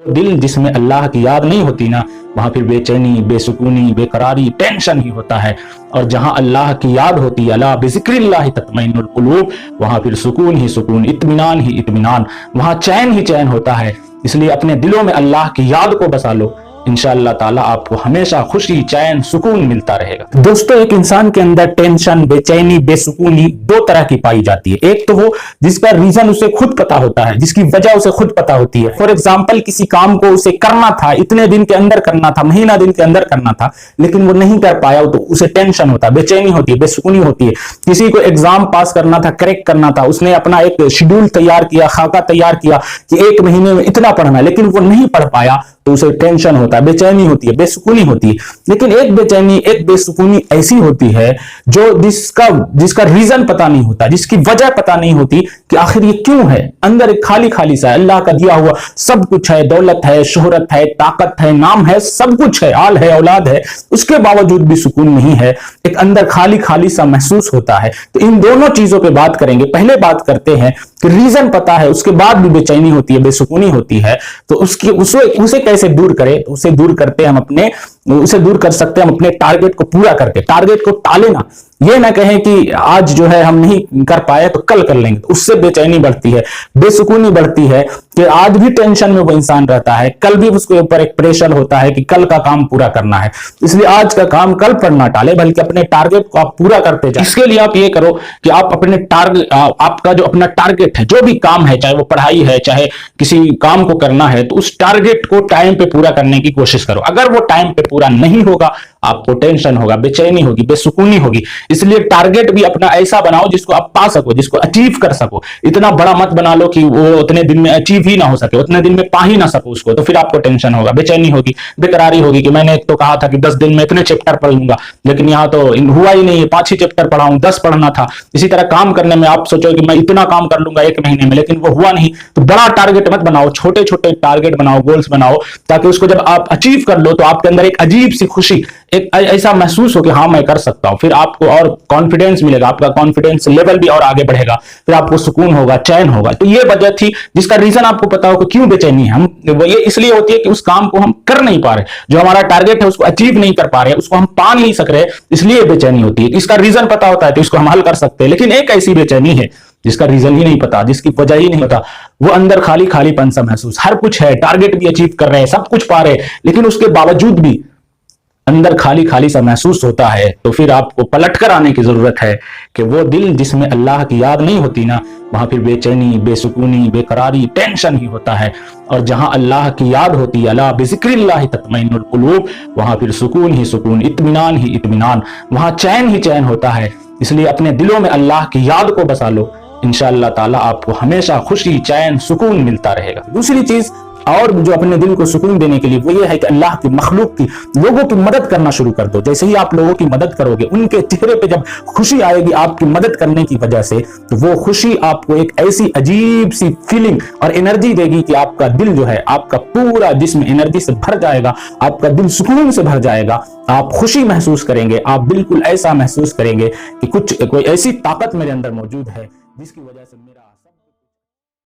दिल जिसमें अल्लाह की याद नहीं होती ना, वहां फिर बेचैनी, बेसुकूनी, बेकरारी, टेंशन ही होता है। और जहां अल्लाह की याद होती है, अला बिज़िक्रिल्लाहि तत्मइन्नुल कुलूब, वहां फिर सुकून ही सुकून, इत्मीनान ही इत्मीनान, वहां चैन ही चैन होता है। इसलिए अपने दिलों में अल्लाह की याद को बसा लो, इंशाअल्लाह ताला आपको हमेशा खुशी, चैन, सुकून मिलता रहेगा। दोस्तों, एक इंसान के अंदर टेंशन, बेचैनी, बेसुकूनी दो तरह की पाई जाती है। एक तो वो जिसका रीजन उसे खुद पता होता है, जिसकी वजह उसे खुद पता होती है। फॉर एग्जाम्पल, किसी काम को उसे करना था, इतने दिन के अंदर करना था, महीना दिन के अंदर करना था, लेकिन वो नहीं कर पाया, तो उसे टेंशन होता है, बेचैनी होती है, बेसुकूनी होती है। किसी को एग्जाम पास करना था, क्रैक करना था, उसने अपना एक शेड्यूल तैयार किया, खाका तैयार किया कि एक महीने में इतना पढ़ना है, लेकिन वो नहीं पढ़ पाया, तो उसे टेंशन होता है, बेचैनी होती है, बेसुकूनी होती है। लेकिन एक बेचैनी, एक बेसुकूनी ऐसी होती है जो जिसका रीजन पता नहीं होता, जिसकी वजह पता नहीं होती कि आखिर ये क्यों है। अंदर एक खाली खाली सा, अल्लाह का दिया हुआ सब कुछ है, दौलत है, शोहरत है, ताकत है, नाम है, सब कुछ है, आल है, औलाद है, उसके बावजूद भी सुकून नहीं है। एक अंदर खाली खाली सा महसूस होता है। तो इन दोनों चीजों पे बात करेंगे। पहले बात करते हैं कि रीजन पता है, उसके बाद भी बेचैनी होती है, बेसुकूनी होती है, तो उसे कैसे दूर करें। तो उसे दूर कर सकते हैं हम अपने टारगेट को पूरा करके। टारगेट को टाले ना, ये ना कहें कि आज जो है हम नहीं कर पाए तो कल कर लेंगे, तो उससे बेचैनी बढ़ती है, बेसुकूनी बढ़ती है कि आज भी टेंशन में वो इंसान रहता है, कल भी उसके ऊपर एक प्रेशर होता है कि कल का काम पूरा करना है। इसलिए आज का काम कल पर ना टाले, बल्कि अपने टारगेट को आप पूरा करते जाए। इसके लिए आप ये करो कि आप अपने आपका जो अपना टारगेट है, जो भी काम है, चाहे वो पढ़ाई है, चाहे किसी काम को करना है, तो उस टारगेट को टाइम पे पूरा करने की कोशिश करो। अगर वो टाइम पे पूरा नहीं होगा, आपको टेंशन होगा, बेचैनी होगी, बेसुकूनी होगी। इसलिए टारगेट भी अपना ऐसा बनाओ जिसको आप पा सको, जिसको अचीव कर सको। इतना बड़ा मत बना लो कि वो उतने दिन में अचीव ही ना हो सके, उतने दिन में पा ही ना सको उसको, तो फिर आपको टेंशन होगा, बेचैनी होगी, बेकरारी होगी कि मैंने एक तो कहा था कि 10 दिन में इतने चैप्टर पढ़ लूंगा, लेकिन यहां तो हुआ ही नहीं, 5 ही चैप्टर पढ़ा हूं, 10 पढ़ना था। इसी तरह काम करने में आप सोचो कि मैं इतना काम कर लूंगा एक महीने में, लेकिन वो हुआ नहीं। तो बड़ा टारगेट मत बनाओ, छोटे छोटे टारगेट बनाओ, गोल्स बनाओ, ताकि उसको जब आप अचीव कर लो तो आपके अंदर एक अजीब सी खुशी, एक ऐसा महसूस हो कि हाँ मैं कर सकता हूं। फिर आपको और कॉन्फिडेंस मिलेगा, आपका कॉन्फिडेंस लेवल भी और आगे बढ़ेगा, फिर आपको सुकून होगा, चैन होगा। तो ये वजह थी जिसका रीजन आपको पता हो कि क्यों बेचैनी है। वो ये इसलिए होती है कि उस काम को हम कर नहीं पा रहे, जो हमारा टारगेट है उसको अचीव नहीं कर पा रहे, उसको हम पा नहीं सक रहे, इसलिए बेचैनी होती है। इसका रीजन पता होता है तो इसको हम हल कर सकते हैं। लेकिन एक ऐसी बेचैनी है जिसका रीजन ही नहीं पता, जिसकी वजह ही नहीं पता, वो अंदर खाली खालीपन सा महसूस, हर कुछ है, टारगेट भी अचीव कर रहे हैं, सब कुछ पा रहे हैं, लेकिन उसके बावजूद भी अंदर खाली खाली सा महसूस होता है। तो फिर आपको पलट कर आने की जरूरत है कि वो दिल जिसमें अल्लाह की याद नहीं होती ना, वहां फिर बेचैनी, बेसुकूनी, बेकरारी, टेंशन ही होता है। और जहां अल्लाह की याद होती है, अला बिज़िक्रिल्लाहि तत्मइन्नुल कुलूब, वहां फिर सुकून ही सुकून, इत्मीनान ही इत्मीनान, वहां चैन ही चैन होता है। इसलिए अपने दिलों में अल्लाह की याद को बसा लो, इंशाअल्लाह ताला आपको हमेशा खुशी, चैन, सुकून मिलता रहेगा। दूसरी चीज और जो अपने दिल को सुकून देने के लिए, वो ये है कि अल्लाह की मखलूक की, लोगों की मदद करना शुरू कर दो। जैसे ही आप लोगों की मदद करोगे, उनके चेहरे पे जब खुशी आएगी आपकी मदद करने की वजह से, तो वो खुशी आपको एक ऐसी अजीब सी फीलिंग और एनर्जी देगी कि आपका दिल जो है, आपका पूरा जिस्म एनर्जी से भर जाएगा, आपका दिल सुकून से भर जाएगा, आप खुशी महसूस करेंगे, आप बिल्कुल ऐसा महसूस करेंगे कि कोई ऐसी ताकत मेरे अंदर मौजूद है जिसकी वजह से मेरा